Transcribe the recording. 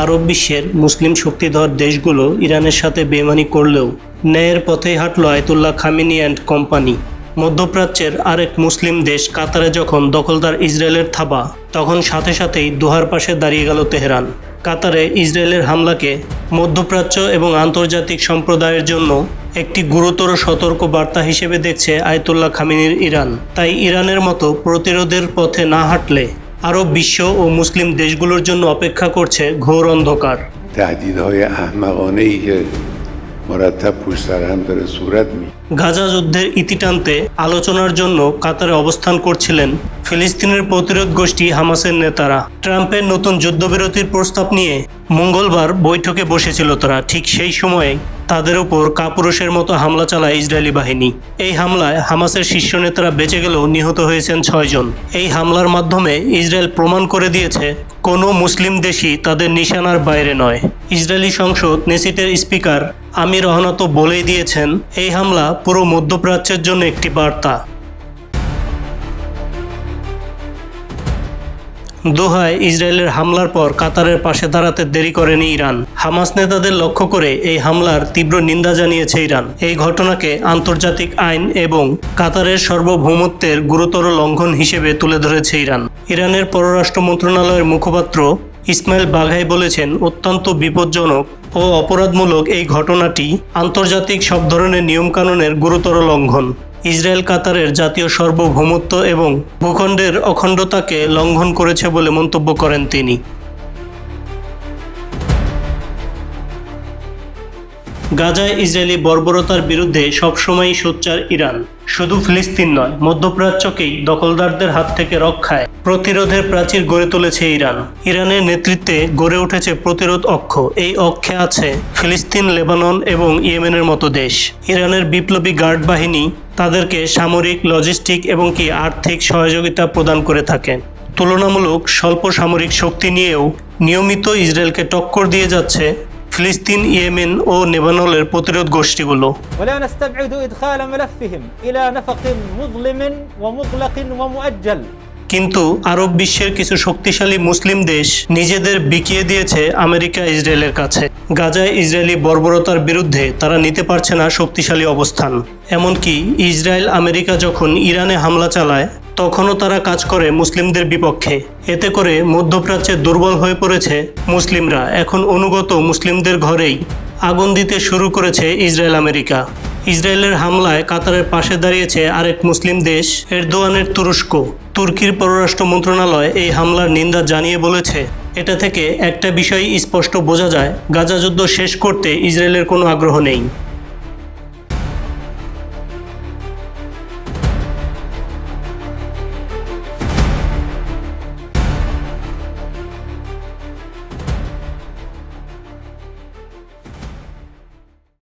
আরব বিশ্বের মুসলিম শক্তিধর দেশগুলো ইরানের সাথে বেইমানি করলেও ন্যায়ের পথেই হাঁটল আয়াতুল্লাহ খামেনি অ্যান্ড কোম্পানি। মধ্যপ্রাচ্যের আরেক মুসলিম দেশ কাতারে যখন দখলদার ইসরায়েলের থাবা, তখন সাথে সাথেই দোহার পাশে দাঁড়িয়ে গেল তেহরান। কাতারে ইসরায়েলের হামলাকে মধ্যপ্রাচ্য এবং আন্তর্জাতিক সম্প্রদায়ের জন্য একটি গুরুতর সতর্ক বার্তা হিসেবে দেখছে আয়াতুল্লাহ খামেনির ইরান। তাই ইরানের মতো প্রতিরোধের পথে না হাঁটলে আরব বিশ্ব ও মুসলিম দেশগুলোর জন্য অপেক্ষা করছে ঘোর অন্ধকার। تهدیدهای احمقانه‌ای که مرتب پشت سر هم داره صورت میگیره। গাজা যুদ্ধের ইতি টানতে আলোচনার জন্য কাতারে অবস্থান করছিলেন ফিলিস্তিনের প্রতিরোধ গোষ্ঠী হামাসের নেতারা। ট্রাম্পের নতুন যুদ্ধবিরতির প্রস্তাব নিয়ে মঙ্গলবার বৈঠকে বসেছিল তারা। ঠিক সেই সময়ে তাদের উপর কাপুরুষের মতো হামলা চালায় ইসরায়েলি বাহিনী। এই হামলায় হামাসের শীর্ষ নেতারা বেঁচে গেলেও নিহত হয়েছেন 6 জন। এই হামলার মাধ্যমে ইসরায়েল প্রমাণ করে দিয়েছে কোনো মুসলিম দেশই তাদের নিশানার বাইরে নয়। ইসরায়েলি সংসদ নেসিটের স্পিকার আমির অহনা তো বলেই দিয়েছেন, এই হামলা পুরো মধ্যপ্রাচ্যের জন্য একটি বার্তা। দোহায় ইসরায়েলের হামলার পর কাতারের পাশে দাঁড়াতে দেরি করেনি ইরান। হামাস নেতাদের লক্ষ্য করে এই হামলার তীব্র নিন্দা জানিয়েছে ইরান। এই ঘটনাকে আন্তর্জাতিক আইন এবং কাতারের সার্বভৌমত্বের গুরুতর লঙ্ঘন হিসেবে তুলে ধরেছে ইরান। ইরানের পররাষ্ট্র মন্ত্রণালয়ের মুখপাত্র ইসমাইল বাঘাই বলেছেন, অত্যন্ত বিপজ্জনক ও অপরাধমূলক এই ঘটনাটি আন্তর্জাতিক সব ধরনের নিয়মকানুনের গুরুতর লঙ্ঘন। ইসরায়েল কাতারের জাতীয় সার্বভৌমত্ব এবং ভূখণ্ডের অখণ্ডতাকে লঙ্ঘন করেছে বলে মন্তব্য করেন তিনি। গাজায় ইসরায়েলি বর্বরতার বিরুদ্ধে সবসময়ই সোচ্চার ইরান। শুধু ফিলিস্তিন নয়, মধ্যপ্রাচ্যকেই দখলদারদের হাত থেকে রক্ষায় প্রতিরোধের প্রাচীর গড়ে তুলেছে ইরান। ইরানের নেতৃত্বে গড়ে উঠেছে প্রতিরোধ অক্ষ। এই অক্ষে আছে ফিলিস্তিন, লেবানন এবং ইয়েমেনের মতো দেশ। ইরানের বিপ্লবী গার্ড বাহিনী তাদেরকে সামরিক, লজিস্টিক এবং আর্থিক সহযোগিতা প্রদান করে থাকেন। তুলনামূলক স্বল্প সামরিক শক্তি নিয়েও নিয়মিত ইসরায়েলকে টক্কর দিয়ে যাচ্ছে ফিলিস্তিন, ইয়েমেন ও লেবাননের প্রতিরোধ গোষ্ঠীগুলো। ولا نستبعد إدخال ملفهم إلى نفق مظلم ومغلق ومؤجل। কিন্তু আরব বিশ্বের কিছু শক্তিশালী মুসলিম দেশ নিজেদের বিকিয়ে দিয়েছে আমেরিকা, ইসরায়েলের কাছে। গাজায় ইসরায়েলি বর্বরতার বিরুদ্ধে তারা নিতে পারছে না শক্তিশালী অবস্থান। এমনকি ইসরায়েল, আমেরিকা যখন ইরানে হামলা চালায় তখনও তারা কাজ করে মুসলিমদের বিপক্ষে। এতে করে মধ্যপ্রাচ্যে দুর্বল হয়ে পড়েছে মুসলিমরা। এখন অনুগত মুসলিমদের ঘরেই আগুন দিতে শুরু করেছে ইসরায়েল, আমেরিকা। ইসরায়েলের হামলায় কাতারের পাশে দাঁড়িয়েছে আরেক মুসলিম দেশ, এরদোয়ানের তুরস্ক। তুর্কির পররাষ্ট্র মন্ত্রণালয় এই হামলার নিন্দা জানিয়ে বলেছে, এটা থেকে একটা বিষয় স্পষ্ট বোঝা যায়, গাজা যুদ্ধ শেষ করতে ইসরায়েলের কোনো আগ্রহ নেই।